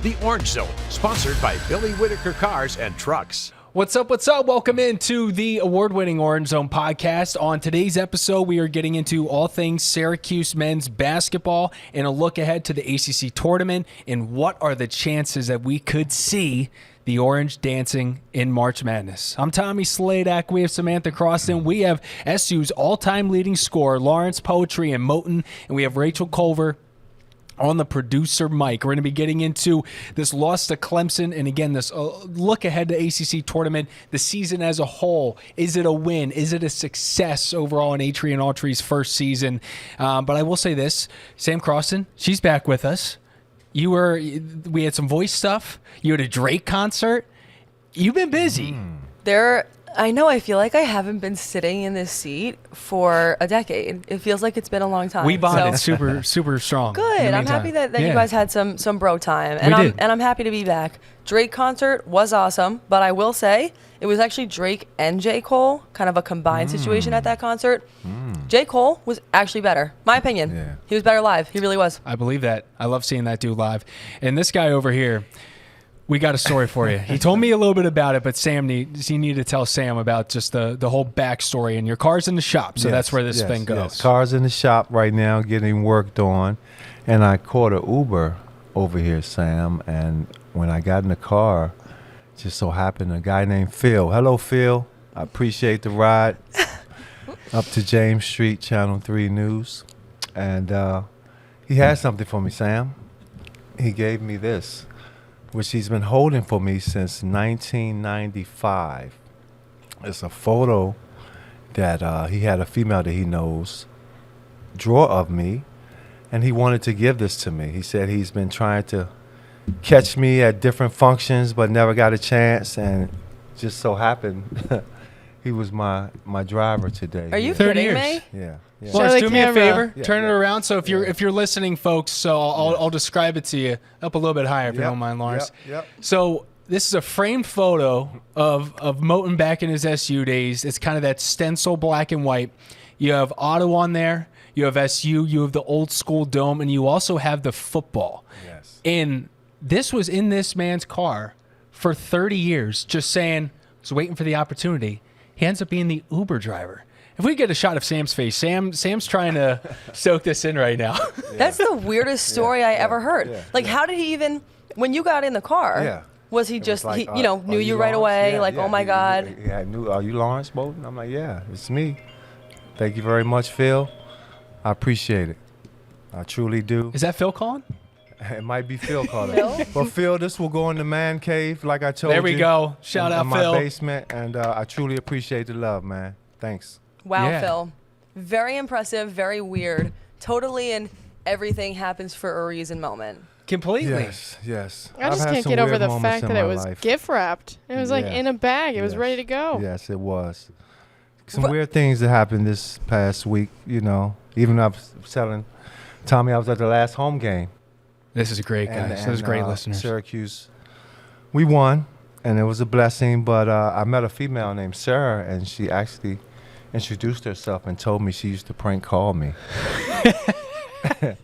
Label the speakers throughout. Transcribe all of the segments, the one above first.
Speaker 1: The Orange Zone, sponsored by Billy Whitaker Cars and Trucks.
Speaker 2: What's up? What's up? Welcome into the award-winning Orange Zone podcast. On today's episode, we are getting into all things Syracuse men's basketball and a look ahead to the ACC Tournament and what are the chances that we could see the Orange dancing in March Madness. I'm Tommy Sladek. We have Samantha Croston. We have SU's all-time leading scorer, Lawrence Poetry and Moten, and we have Rachel Culver on the producer mic. We're going to be getting into this loss to Clemson, and again, this look ahead to ACC Tournament, the season as a whole. Is it a win? Is it a success overall in Atri and Autry's first season? But I will say this, Sam Croston, she's back with us. We had some voice stuff. You had a Drake concert. You've been busy.
Speaker 3: I feel like I haven't been sitting in this seat for a decade. It feels like it's been a long time.
Speaker 2: We bonded super strong.
Speaker 3: Good. I'm happy that you guys had some bro time. And I'm happy to be back. Drake concert was awesome, but I will say it was actually Drake and J. Cole, kind of a combined situation at that concert. J. Cole was actually better. My opinion. Yeah. He was better live. He really was.
Speaker 2: I believe that. I love seeing that dude live. And this guy over here, we got a story for you. He told me a little bit about it, but you need to tell Sam about just the whole backstory. And your car's in the shop, so that's where this thing goes.
Speaker 4: Yes. Car's in the shop right now getting worked on. And I caught an Uber over here, Sam. And when I got in the car, just so happened a guy named Phil. Hello, Phil. I appreciate the ride up to James Street, Channel 3 News. And he had something for me, Sam. He gave me this, which he's been holding for me since 1995. It's a photo that he had a female that he knows draw of me, and he wanted to give this to me. He said he's been trying to catch me at different functions but never got a chance, and just so happened he was my driver today.
Speaker 3: Are you kidding me?
Speaker 4: Yeah.
Speaker 2: Well, do me a favor.
Speaker 4: Yeah,
Speaker 2: turn it around. So if you're listening, folks, so I'll describe it to you up a little bit higher if you don't mind, Lawrence. So this is a framed photo of Moten back in his SU days. It's kind of that stencil black and white. You have Otto on there. You have SU. You have the old school dome, and you also have the football.
Speaker 4: Yes.
Speaker 2: And this was in this man's car for 30 years, just saying, was waiting for the opportunity. He ends up being the Uber driver. If we get a shot of Sam's face, Sam's trying to soak this in right now.
Speaker 3: That's the weirdest story I ever heard. How did he even, when you got in the car, was he just, like, knew you right away? Oh my God.
Speaker 4: I knew, are you Lawrence Moten? I'm like, yeah, it's me. Thank you very much, Phil. I appreciate it. I truly do.
Speaker 2: Is that Phil calling?
Speaker 4: It might be Phil calling. But Phil, this will go in the man cave, like I told you.
Speaker 2: There we go. Shout out, Phil.
Speaker 4: In my basement, and I truly appreciate the love, man. Thanks.
Speaker 3: Wow, Phil. Very impressive, very weird. Totally and everything happens for a reason moment.
Speaker 2: Completely.
Speaker 4: Yes.
Speaker 5: I just can't get over the fact that it was gift wrapped. It was like in a bag. It was ready to go.
Speaker 4: Yes, it was. Some weird things that happened this past week, Even I was telling Tommy I was at the last home game.
Speaker 2: This is great, guys. This is great listeners.
Speaker 4: Syracuse. We won, and it was a blessing, but I met a female named Sarah, and she actually introduced herself and told me she used to prank call me.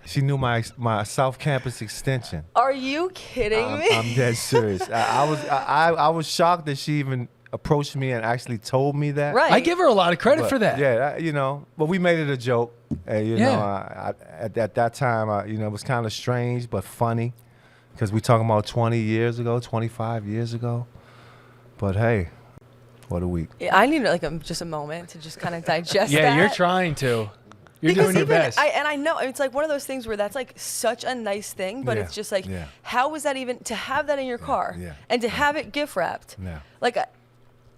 Speaker 4: She knew my South Campus extension.
Speaker 3: Are you kidding me?
Speaker 4: I'm dead serious. I was shocked that she even approached me and actually told me that.
Speaker 3: Right.
Speaker 2: I give her a lot of credit for that.
Speaker 4: Yeah, but we made it a joke. At that time, it was kind of strange but funny because we talking about 20 years ago, 25 years ago. But hey, what a week.
Speaker 3: Yeah, I need just a moment to just kind of digest that.
Speaker 2: Yeah, you're trying to. You're doing your best.
Speaker 3: I know it's like one of those things where that's like such a nice thing, but it's just like, how was that even to have that in your car and to have it gift wrapped? Yeah.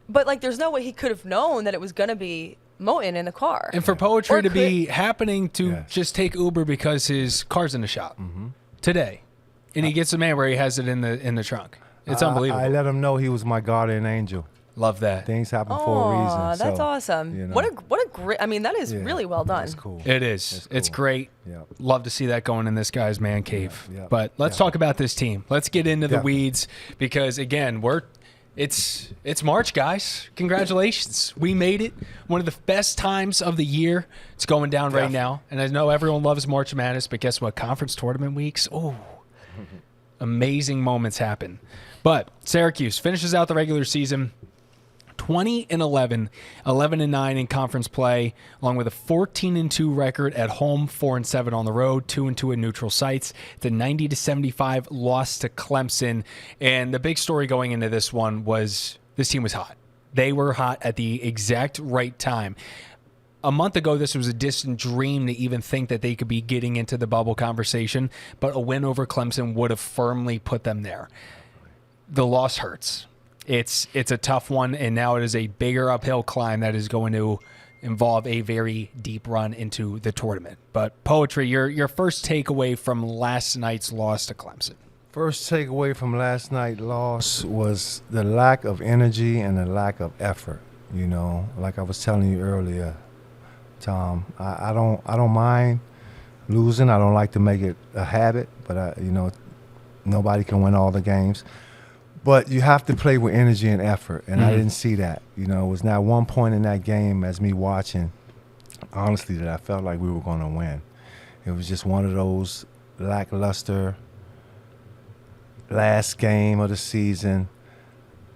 Speaker 3: But there's no way he could have known that it was gonna be Moten in the car.
Speaker 2: And for Poetry to be happening to just take Uber because his car's in the shop today, and he gets a man where he has it in the trunk. It's unbelievable.
Speaker 4: I let him know he was my guardian angel.
Speaker 2: Love that.
Speaker 4: Things happen for a reason.
Speaker 3: That's awesome. What a great. I mean, that is really well done.
Speaker 4: That's cool.
Speaker 2: It is. It's great.
Speaker 4: Yep.
Speaker 2: Love to see that going in this guy's man cave. But let's talk about this team. Let's get into the weeds because again, it's March, guys. Congratulations. We made it. One of the best times of the year. It's going down right now. And I know everyone loves March Madness, but guess what? Conference tournament weeks. Oh. amazing moments happen. But Syracuse finishes out the regular season 20-11, 11-9 in conference play, along with a 14-2 record at home, 4-7 on the road, 2-2 in neutral sites. The 90-75 loss to Clemson. And the big story going into this one was this team was hot. They were hot at the exact right time. A month ago, this was a distant dream to even think that they could be getting into the bubble conversation, but a win over Clemson would have firmly put them there. The loss hurts. It's a tough one, and now it is a bigger uphill climb that is going to involve a very deep run into the tournament. But Poetry, your first takeaway from last night's loss to Clemson.
Speaker 4: First takeaway from last night's loss was the lack of energy and the lack of effort. You know, like I was telling you earlier, Tom, I don't mind losing. I don't like to make it a habit, but nobody can win all the games. But you have to play with energy and effort, and I didn't see that. You know, it was not one point in that game as me watching, honestly, that I felt like we were going to win. It was just one of those lackluster last game of the season.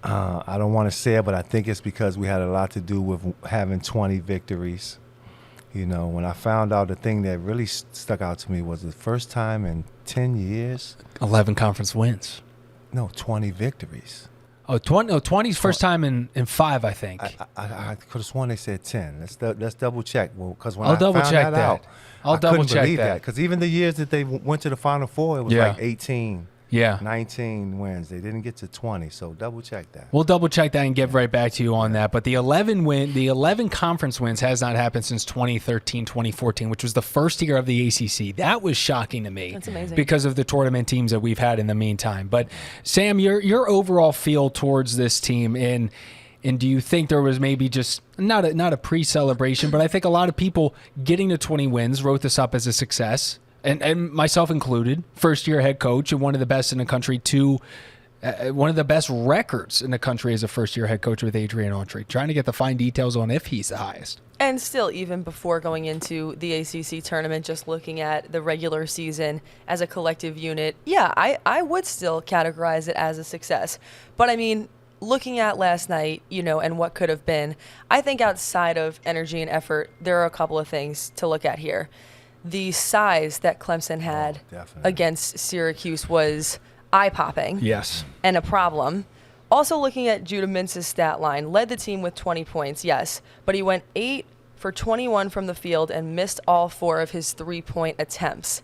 Speaker 4: I don't want to say it, but I think it's because we had a lot to do with having 20 victories. You know, when I found out, the thing that really stuck out to me was the first time in 10 years.
Speaker 2: 11 conference wins.
Speaker 4: No, 20 victories.
Speaker 2: Oh, 20's first time in 5, I think.
Speaker 4: I could have sworn they said 10. Let's double check. Well, because when
Speaker 2: I'll
Speaker 4: I
Speaker 2: double
Speaker 4: found
Speaker 2: check
Speaker 4: that out,
Speaker 2: I'll
Speaker 4: I
Speaker 2: double
Speaker 4: couldn't
Speaker 2: check
Speaker 4: believe
Speaker 2: that.
Speaker 4: Because even the years that they went to the Final Four, it was like 18.
Speaker 2: Yeah.
Speaker 4: 19 wins. They didn't get to 20, so double check that.
Speaker 2: We'll double check that and get right back to you on that. But the 11 conference wins has not happened since 2013, 2014, which was the first year of the ACC. That was shocking to me.
Speaker 3: That's amazing.
Speaker 2: Because of the tournament teams that we've had in the meantime. But Sam, your overall feel towards this team, and do you think there was maybe just not a pre-celebration, but I think a lot of people getting to 20 wins wrote this up as a success. And myself included, first-year head coach and one of the best in the country, one of the best records in the country as a first-year head coach with Adrian Autry, trying to get the fine details on if he's the highest.
Speaker 3: And still, even before going into the ACC tournament, just looking at the regular season as a collective unit, yeah, I would still categorize it as a success. But, I mean, looking at last night, and what could have been, I think outside of energy and effort, there are a couple of things to look at here. The size that Clemson had against Syracuse was eye-popping.
Speaker 2: Yes.
Speaker 3: And a problem. Also looking at Judah Mintz's stat line, led the team with 20 points, yes, but he went 8 for 21 from the field and missed all 4 of his 3-point attempts.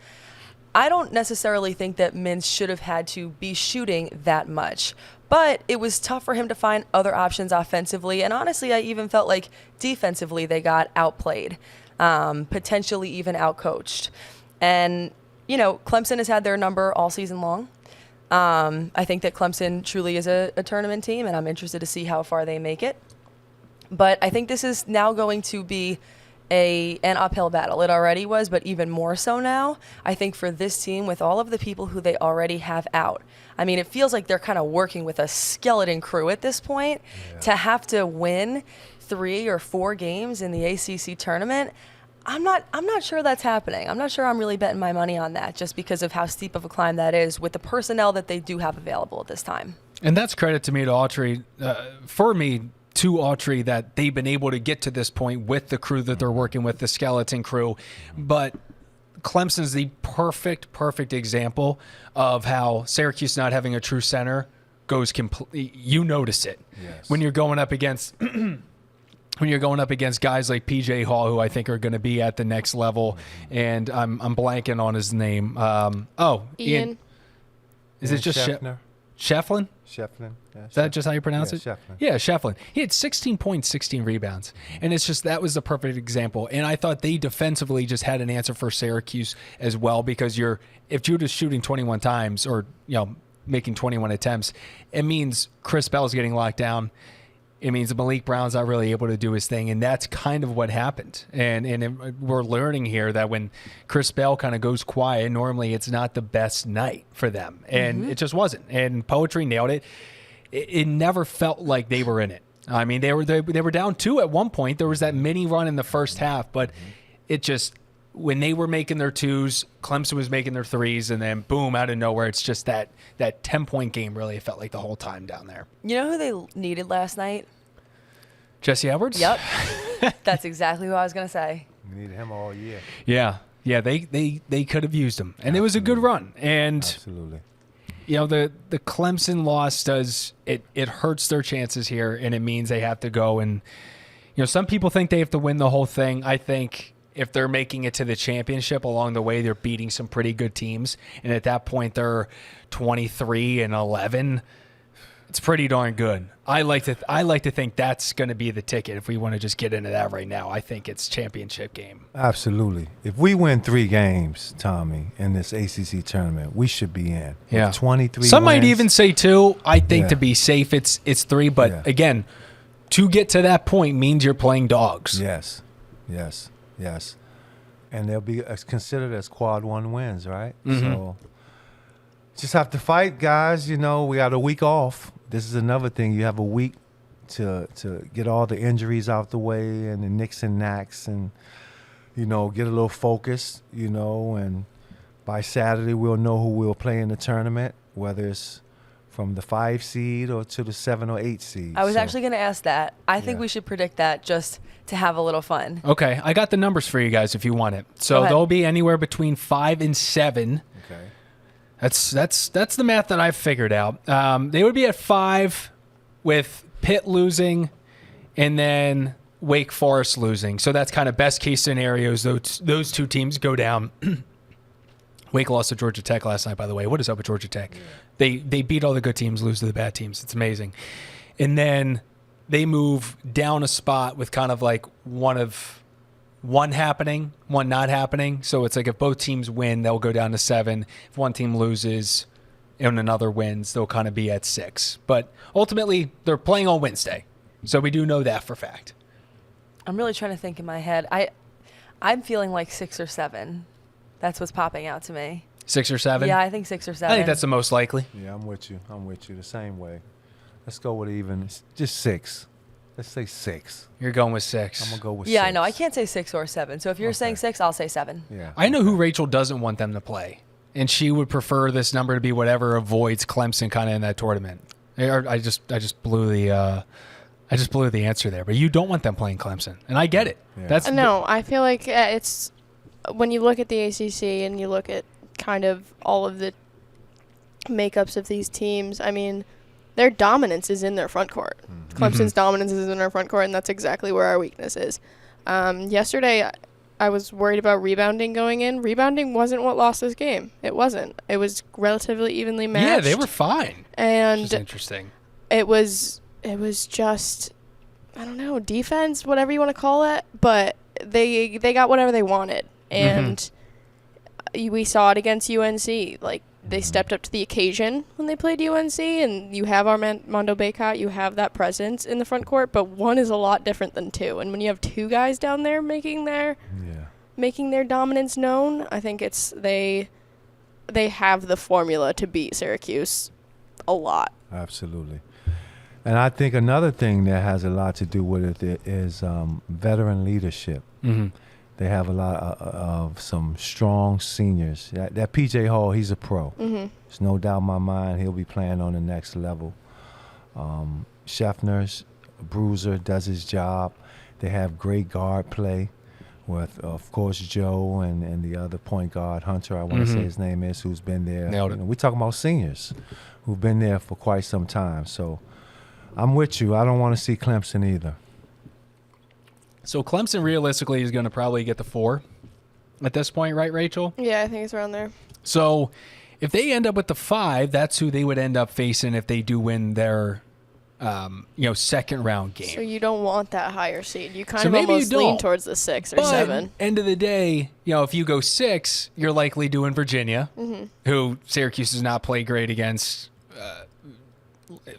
Speaker 3: I don't necessarily think that Mintz should have had to be shooting that much, but it was tough for him to find other options offensively, and honestly, I even felt like defensively they got outplayed. Potentially even outcoached. And, Clemson has had their number all season long. I think that Clemson truly is a tournament team, and I'm interested to see how far they make it. But I think this is now going to be an uphill battle. It already was, but even more so now. I think for this team, with all of the people who they already have out, I mean, it feels like they're kind of working with a skeleton crew at this point. To have to win 3 or 4 games in the ACC tournament, I'm not sure that's happening. I'm not sure I'm really betting my money on that, just because of how steep of a climb that is with the personnel that they do have available at this time.
Speaker 2: And that's credit to me to Autry, to Autry, that they've been able to get to this point with the crew that they're working with, the skeleton crew. But Clemson's the perfect example of how Syracuse not having a true center goes completely. You notice it when you're going up against. When you're going up against guys like PJ Hall, who I think are going to be at the next level, and I'm blanking on his name. Ian. Is it just Shefflin?
Speaker 4: Shefflin.
Speaker 2: Yeah, is that just how you pronounce it?
Speaker 4: Shefflin.
Speaker 2: Yeah, Shefflin. He had 16 points, 16 rebounds. And it's just, that was the perfect example. And I thought they defensively just had an answer for Syracuse as well, because if Judah's shooting 21 times or, making 21 attempts, it means Chris Bell's getting locked down. It means Malik Brown's not really able to do his thing, and that's kind of what happened. And we're learning here that when Chris Bell kind of goes quiet, normally it's not the best night for them, and it just wasn't. And Poetry nailed it. It never felt like they were in it. I mean, they were down 2 at one point. There was that mini run in the first half, but it just when they were making their twos, Clemson was making their threes, and then boom, out of nowhere, it's just that 10-point game really, it felt like the whole time down there.
Speaker 3: You know who they needed last night?
Speaker 2: Jesse Edwards?
Speaker 3: Yep. That's exactly who I was going to say.
Speaker 4: We need him all year.
Speaker 2: Yeah, they could have used him, and Absolutely. It was a good run. And
Speaker 4: Absolutely.
Speaker 2: The Clemson loss it hurts their chances here, and it means they have to go and some people think they have to win the whole thing. I think if they're making it to the championship along the way, they're beating some pretty good teams, and at that point they're 23-11. It's pretty darn good. I like to think that's going to be the ticket if we want to just get into that right now. I think it's championship game.
Speaker 4: Absolutely. If we win 3 games, Tommy, in this ACC tournament, we should be in.
Speaker 2: Yeah.
Speaker 4: With 23
Speaker 2: Some
Speaker 4: wins,
Speaker 2: might even say 2. I think to be safe, it's 3. But again, to get to that point means you're playing dogs.
Speaker 4: Yes. And they'll be considered as quad 1 wins, right?
Speaker 2: Mm-hmm.
Speaker 4: So just have to fight, guys. We got a week off. This is another thing. You have a week to get all the injuries out the way and the nicks and knacks and, get a little focus, and by Saturday we'll know who we'll play in the tournament, whether it's from the 5 seed or to the 7 or 8 seed.
Speaker 3: I was actually going to ask that. I think we should predict that just to have a little fun.
Speaker 2: Okay. I got the numbers for you guys if you want it. So they'll be anywhere between 5 and 7.
Speaker 4: Okay.
Speaker 2: That's the math that I've figured out. They would be at 5 with Pitt losing and then Wake Forest losing. So that's kind of best case scenarios. Those 2 teams go down. Wake lost to Georgia Tech last night, by the way. What is up with Georgia Tech? Yeah. They beat all the good teams, lose to the bad teams. It's amazing. And then they move down a spot with kind of like one happening, one not happening. So it's like if both teams win, they'll go down to 7. If one team loses and another wins, they'll kind of be at 6. But ultimately, they're playing on Wednesday. So we do know that for fact.
Speaker 3: I'm really trying to think in my head. I'm feeling like 6 or 7. That's what's popping out to me.
Speaker 2: 6 or 7?
Speaker 3: Yeah, I think 6 or 7.
Speaker 2: I think that's the most likely.
Speaker 4: Yeah, I'm with you the same way. Let's go with even. Just 6. Let's say 6.
Speaker 2: You're going with 6.
Speaker 4: I'm going to go with 6.
Speaker 3: Yeah, I know. I can't say 6 or 7. So if you're saying 6, I'll say 7.
Speaker 4: Yeah.
Speaker 2: I know who Rachel doesn't want them to play, and she would prefer this number to be whatever avoids Clemson kind of in that tournament. I just blew the answer there, but you don't want them playing Clemson, and I get it.
Speaker 4: Yeah.
Speaker 5: No, I feel like it's when you look at the ACC and you look at kind of all of the makeups of these teams. I mean, their dominance is in their front court. Mm-hmm. Clemson's dominance is in our front court, and that's exactly where our weakness is. Yesterday, I was worried about rebounding going in. Rebounding wasn't what lost this game. It wasn't. It was relatively evenly matched.
Speaker 2: Yeah, they were fine.
Speaker 5: And
Speaker 2: which is interesting.
Speaker 5: It was just, I don't know, defense, whatever you want to call it, but they got whatever they wanted. And we saw it against UNC. Like, they stepped up to the occasion when they played UNC, and you have Armando Bacot, you have that presence in the front court, but one is a lot different than 2. And when you have 2 guys down there making their dominance known, I think it's they have the formula to beat Syracuse a lot.
Speaker 4: Absolutely. And I think another thing that has a lot to do with it is veteran leadership. Mm-hmm. They have a lot of some strong seniors. That P.J. Hall, he's a pro. Mm-hmm. There's no doubt in my mind he'll be playing on the next level. Scheffner's bruiser does his job. They have great guard play with, of course, Joe and the other point guard, Hunter, I want to say his name is, who's been there.
Speaker 2: Nailed it.
Speaker 4: We're talking about seniors who've been there for quite some time. So I'm with you. I don't want to see Clemson either.
Speaker 2: So Clemson realistically is going to probably get the 4 at this point, right, Rachel?
Speaker 5: Yeah, I think it's around there.
Speaker 2: So if they end up with the 5, that's who they would end up facing if they do win their second round game.
Speaker 5: So you don't want that higher seed. You kind of almost lean towards the 6 or 7.
Speaker 2: End of the day, if you go 6, you're likely doing Virginia, who Syracuse has not played great against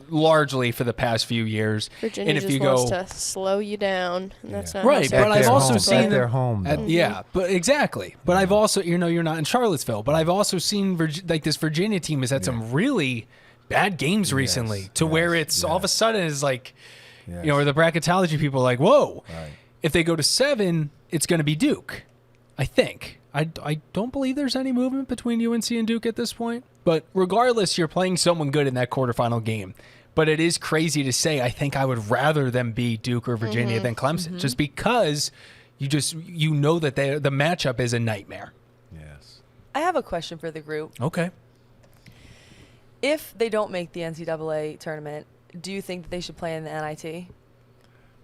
Speaker 2: largely for the past few years.
Speaker 5: Virginia
Speaker 2: and if
Speaker 5: just
Speaker 2: you
Speaker 5: wants to slow you down, and that's not
Speaker 2: right. But I've also seen
Speaker 4: their home.
Speaker 2: Yeah, but exactly. But I've also, you're not in Charlottesville, but I've also seen this Virginia team has had some really bad games recently, to where it's all of a sudden is like, where the bracketology people are like, whoa. Right. If they go to 7, it's going to be Duke. I think. I don't believe there's any movement between UNC and Duke at this point. But regardless, you're playing someone good in that quarterfinal game. But it is crazy to say I think I would rather them be Duke or Virginia than Clemson, just because you know that the matchup is a nightmare.
Speaker 4: Yes.
Speaker 3: I have a question for the group.
Speaker 2: Okay.
Speaker 3: If they don't make the NCAA tournament, do you think that they should play in the NIT?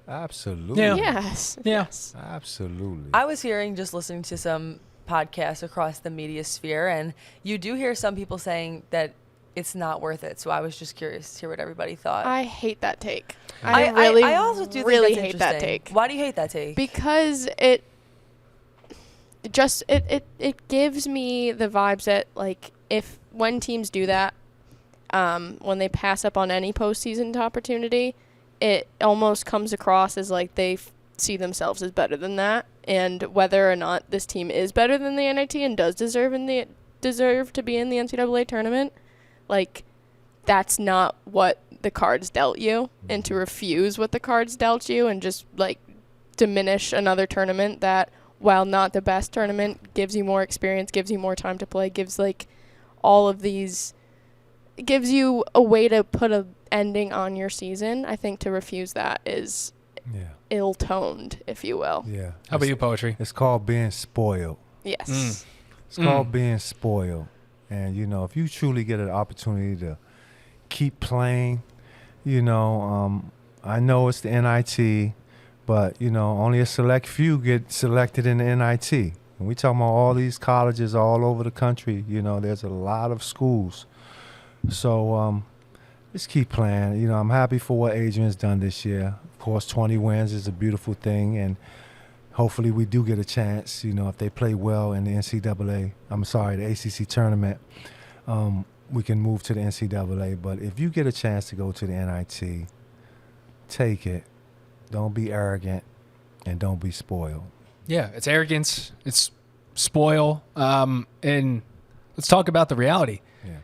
Speaker 4: Absolutely.
Speaker 2: Yeah.
Speaker 5: Yes.
Speaker 2: Yeah.
Speaker 5: Yes.
Speaker 4: Absolutely.
Speaker 3: I was listening to some podcasts across the media sphere, and you do hear some people saying that it's not worth it. So I was just curious to hear what everybody thought.
Speaker 5: I hate that take.
Speaker 3: I also do
Speaker 5: really
Speaker 3: think that's
Speaker 5: hate that
Speaker 3: interesting.
Speaker 5: take.
Speaker 3: Why do you hate that take?
Speaker 5: Because it gives me the vibes that, like, when teams do that, when they pass up on any postseason opportunity, it almost comes across as like they see themselves as better than that. And whether or not this team is better than the NIT and does deserve to be in the NCAA tournament, like, that's not what the cards dealt you. And to refuse what the cards dealt you and just, like, diminish another tournament that, while not the best tournament, gives you more experience, gives you more time to play, gives, like, all of these, gives you a way to put a ending on your season. I think to refuse that is ill-toned, if you will.
Speaker 4: Yeah.
Speaker 2: How about you, Poetry?
Speaker 4: It's called being spoiled.
Speaker 5: Yes.
Speaker 4: It's called being spoiled. And, you know, if you truly get an opportunity to keep playing, you know, I know it's the NIT, but, you know, only a select few get selected in the NIT. And we talking about all these colleges all over the country. You know, there's a lot of schools. So just keep playing. You know, I'm happy for what Adrian's done this year. Of course, 20 wins is a beautiful thing, and hopefully we do get a chance, you know, if they play well in the the ACC tournament, we can move to the NCAA. But if you get a chance to go to the NIT, take it. Don't be arrogant, and don't be spoiled.
Speaker 2: Yeah, it's arrogance. It's spoil. And let's talk about the reality.
Speaker 4: Yeah.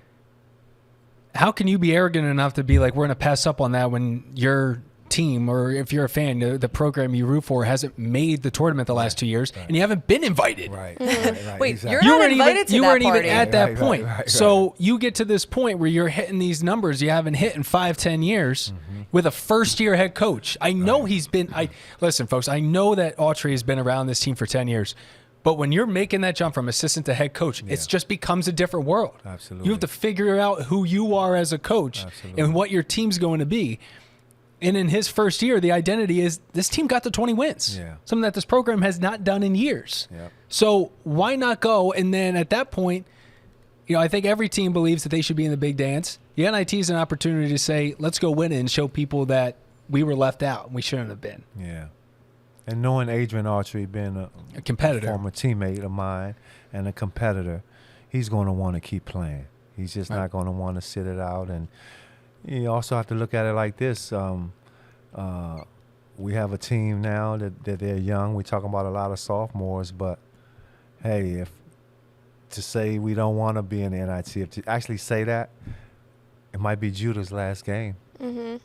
Speaker 2: How can you be arrogant enough to be like, we're going to pass up on that when your team, or if you're a fan, the program you root for hasn't made the tournament the last 2 years, and you haven't been invited.
Speaker 4: Right.
Speaker 3: Wait,
Speaker 4: exactly.
Speaker 3: you're not invited to
Speaker 2: you
Speaker 3: that
Speaker 2: weren't
Speaker 3: party.
Speaker 2: even at that
Speaker 4: Right,
Speaker 2: point.
Speaker 4: right.
Speaker 2: So you get to this point where you're hitting these numbers you haven't hit in 5-10 years with a first-year head coach. I know he's been. Listen, folks. I know that Autry has been around this team for 10 years. But when you're making that jump from assistant to head coach, it just becomes a different world.
Speaker 4: Absolutely.
Speaker 2: You have to figure out who you are as a coach and what your team's going to be. And in his first year, the identity is this team got to 20 wins.
Speaker 4: Yeah.
Speaker 2: Something that this program has not done in years.
Speaker 4: Yeah.
Speaker 2: So why not go? And then at that point, you know, I think every team believes that they should be in the big dance. The NIT is an opportunity to say, let's go win it and show people that we were left out and we shouldn't have been.
Speaker 4: Yeah. And knowing Adrian Autry being
Speaker 2: A competitor.
Speaker 4: former teammate of mine and a competitor, he's going to want to keep playing. He's just not going to want to sit it out. And you also have to look at it like this. We have a team now that they're young. We're talking about a lot of sophomores. But, hey, to say we don't want to be in the NIT, if to actually say that, it might be Judah's last game.
Speaker 5: Mm-hmm.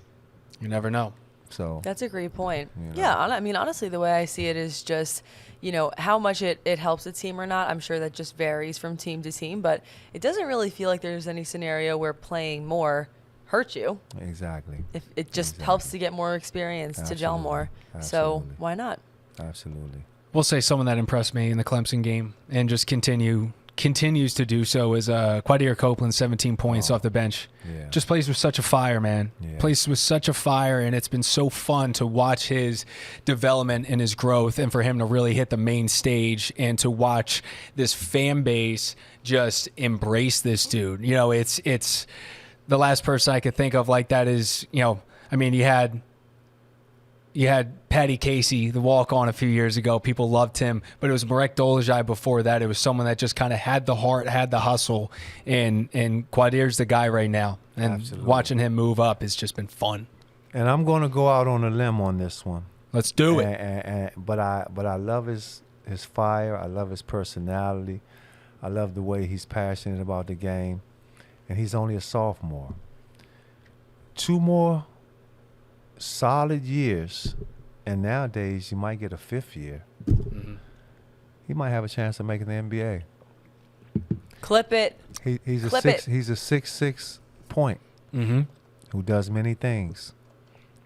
Speaker 2: You never know.
Speaker 4: So
Speaker 3: That's a great point.
Speaker 4: You know.
Speaker 3: Yeah, I mean, honestly, the way I see it is just, you know, how much it helps a team or not. I'm sure that just varies from team to team, but it doesn't really feel like there's any scenario where playing more hurts you.
Speaker 4: Exactly.
Speaker 3: If it just helps to get more experience, to gel more. So
Speaker 4: Absolutely.
Speaker 3: why not?
Speaker 4: Absolutely.
Speaker 2: We'll say someone that impressed me in the Clemson game and just continues to do so is Quadir Copeland, 17 points off the bench.
Speaker 4: Yeah.
Speaker 2: Just plays with such a fire, man.
Speaker 4: Yeah.
Speaker 2: Plays with such a fire, and it's been so fun to watch his development and his growth, and for him to really hit the main stage and to watch this fan base just embrace this dude. You know, it's the last person I could think of like that is, you know, I mean, you had Patty Casey, the walk-on a few years ago. People loved him, but it was Marek Dolezaj before that. It was someone that just kind of had the heart, had the hustle, and Quadir's the guy right now. And
Speaker 4: Absolutely.
Speaker 2: watching him move up has just been fun.
Speaker 4: And I'm going to go out on a limb on this one.
Speaker 2: Let's do it.
Speaker 4: But I love his fire. I love his personality. I love the way he's passionate about the game. And he's only a sophomore. 2 more solid years, and nowadays you might get a 5th year.
Speaker 2: Mm-hmm.
Speaker 4: he might have a chance of making the NBA.
Speaker 3: Clip it.
Speaker 4: He's a
Speaker 3: Clip it.
Speaker 4: 6'6" point who does many things.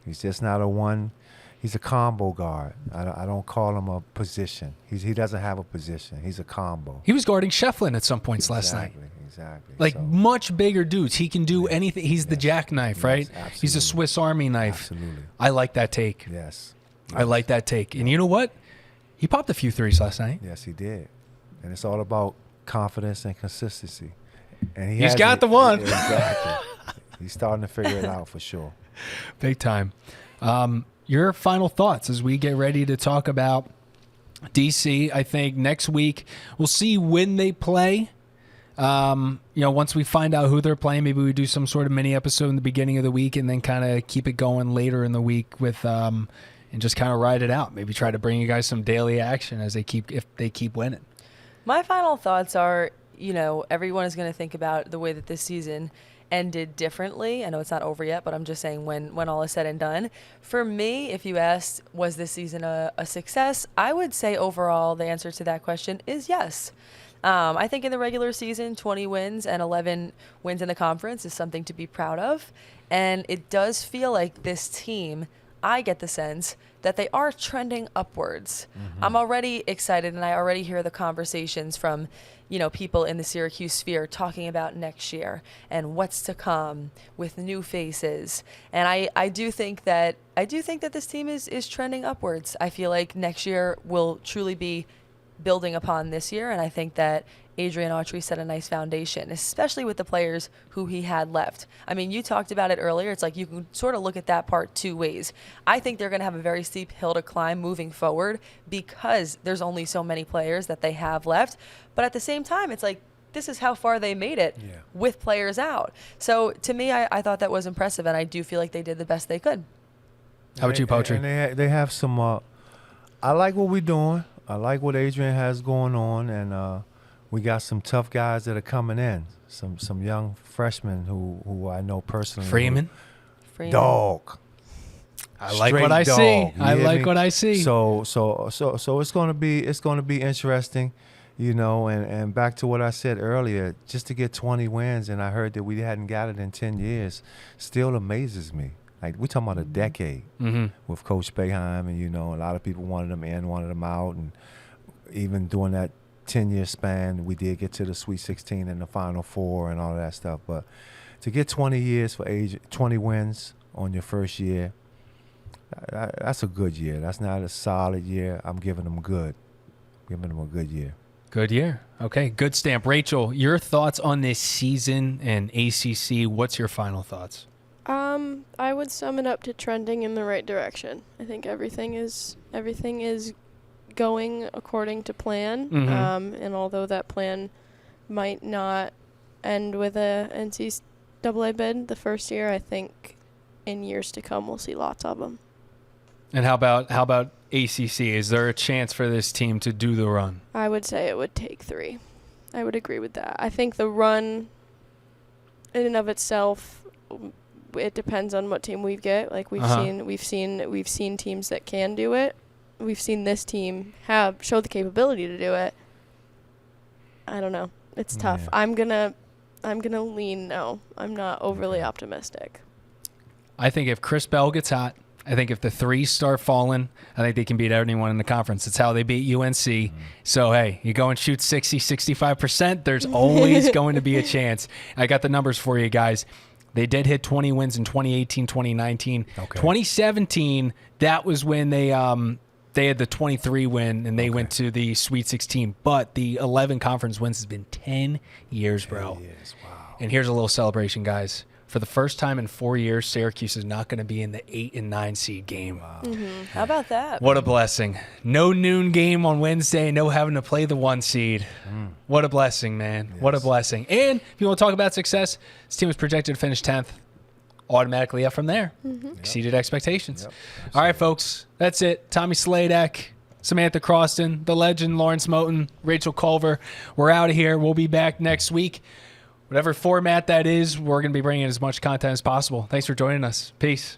Speaker 4: He's just not a one. He's a combo guard. I don't call him a position. He doesn't have a position. He's a combo.
Speaker 2: He was guarding Shefflin at some points last night.
Speaker 4: Exactly.
Speaker 2: Like
Speaker 4: So,
Speaker 2: much bigger dudes. He can do anything. He's the jackknife, right?
Speaker 4: absolutely.
Speaker 2: He's a Swiss Army knife.
Speaker 4: Absolutely.
Speaker 2: I like that take.
Speaker 4: Yes.
Speaker 2: I like that take. And you know what? He popped a few threes last night.
Speaker 4: Yes, he did. And it's all about confidence and consistency. And
Speaker 2: He's got the one.
Speaker 4: Exactly. He's starting to figure it out for sure.
Speaker 2: Big time. Your final thoughts as we get ready to talk about DC. I think next week we'll see when they play. Once we find out who they're playing, maybe we do some sort of mini episode in the beginning of the week and then kind of keep it going later in the week with and just kind of ride it out. Maybe try to bring you guys some daily action if they keep winning.
Speaker 3: My final thoughts are, everyone is going to think about the way that this season ended differently. I know it's not over yet, but I'm just saying when all is said and done. For me, if you asked, was this season a success? I would say overall the answer to that question is yes. I think in the regular season, 20 wins and 11 wins in the conference is something to be proud of. And it does feel like this team, I get the sense that they are trending upwards. I'm already excited, and I already hear the conversations from, people in the Syracuse sphere talking about next year and what's to come with new faces. And I do think that this team is trending upwards. I feel like next year will truly be building upon this year, and I think that Adrian Autry set a nice foundation, especially with the players who he had left. I mean, you talked about it earlier. It's like you can sort of look at that part two ways. I think they're going to have a very steep hill to climb moving forward because there's only so many players that they have left. But at the same time, it's like this is how far they made it with players out. So to me, I thought that was impressive, and I do feel like they did the best they could.
Speaker 2: How about you, Poetry?
Speaker 4: And they have some I like what we're doing. I like what Adrian has going on, and we got some tough guys that are coming in. Some young freshmen who I know personally.
Speaker 2: Freeman.
Speaker 4: Dog.
Speaker 2: I like what I see. I like what I see.
Speaker 4: So it's gonna be interesting, and back to what I said earlier, just to get 20 wins, and I heard that we hadn't got it in 10 years, still amazes me. Like, we're talking about a decade with Coach Boeheim, and, a lot of people wanted him in, wanted him out. And even during that 10-year span, we did get to the Sweet 16 and the Final Four and all that stuff. But to get 20 years for 20 wins on your first year, that's a good year. That's not a solid year. I'm giving them good. Giving them a good year.
Speaker 2: Good year. Okay, good stamp. Rachel, your thoughts on this season and ACC, what's your final thoughts?
Speaker 5: I would sum it up to trending in the right direction. I think everything is going according to plan. And although that plan might not end with a NCAA bid the first year, I think in years to come we'll see lots of them.
Speaker 2: And how about ACC? Is there a chance for this team to do the run?
Speaker 5: I would say it would take 3. I would agree with that. I think the run in and of itself, it depends on what team we get. Like we've seen teams that can do it. We've seen this team show the capability to do it. I don't know. It's tough.
Speaker 4: Yeah.
Speaker 5: I'm gonna lean no. I'm not overly optimistic.
Speaker 2: I think if Chris Bell gets hot, I think if the threes start falling, I think they can beat anyone in the conference. It's how they beat UNC. So, hey, you go and shoot 60, 65%, there's always going to be a chance. I got the numbers for you guys. They did hit 20 wins in 2018, 2019. Okay. 2017, that was when they had the 23 win, and they went to the Sweet 16. But the 11 conference wins has been 10 years, bro.
Speaker 4: 10 years, wow.
Speaker 2: And here's a little celebration, guys. For the first time in 4 years, Syracuse is not going to be in the 8 and 9 seed game. Wow.
Speaker 3: How about that?
Speaker 2: What a blessing. No noon game on Wednesday, no having to play the 1 seed. What a blessing, man. Yes. What a blessing. And if you want to talk about success, this team was projected to finish 10th. Automatically up from there. Exceeded expectations.
Speaker 4: Yep.
Speaker 2: All right, folks. That's it. Tommy Sladek, Samantha Croston, the legend Lawrence Moten, Rachel Culver. We're out of here. We'll be back next week. Whatever format that is, we're going to be bringing as much content as possible. Thanks for joining us. Peace.